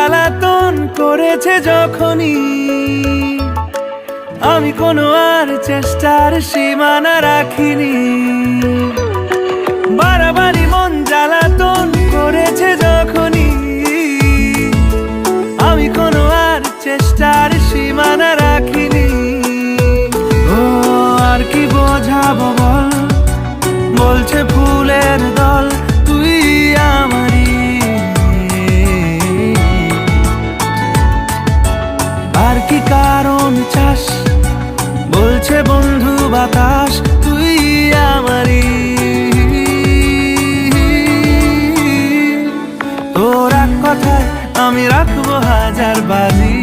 জ্বালাতন করেছে যখনই, আমি কোনো আর চেষ্টার সীমানা রাখিনি। বারবারই মন জ্বালাতন করেছে যখনই, আমি কোনো আর চেষ্টার সীমানা রাখিনি। ও আর কি বোঝাবো বল, বলছে ফুলের দল তুই আমারই। আর কি কারণ চাস, বলছে বন্ধু বাতাস তুই আমারই। তোর এক কথায় আমি রাখবো হাজার বাজি।